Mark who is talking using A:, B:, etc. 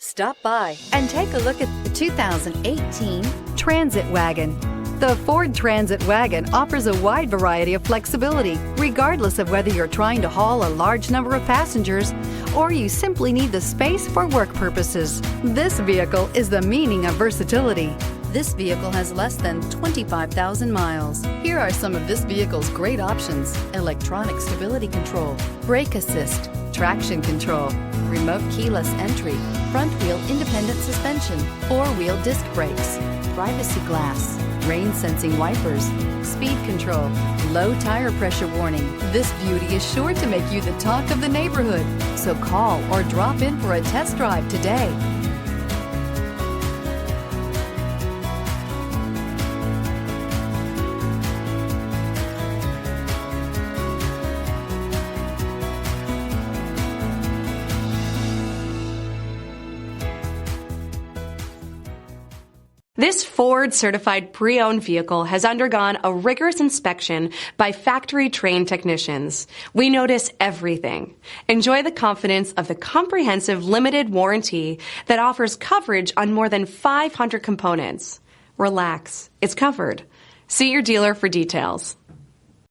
A: Stop by and take a look at the 2018 Transit Wagon. The Ford Transit Wagon offers a wide variety of flexibility, regardless of whether you're trying to haul a large number of passengers or you simply need the space for work purposes. This vehicle is the meaning of versatility. This vehicle has less than 25,000 miles. Here are some of this vehicle's great options: electronic stability control, brake assist, traction control, remote keyless entry, front wheel independent suspension, four-wheel disc brakes, privacy glass, rain sensing wipers, speed control, low tire pressure warning. This beauty is sure to make you the talk of the neighborhood. So call or drop in for a test drive today.
B: This Ford-certified pre-owned vehicle has undergone a rigorous inspection by factory-trained technicians. We notice everything. Enjoy the confidence of the comprehensive limited warranty that offers coverage on more than 500 components. Relax, it's covered. See your dealer for details.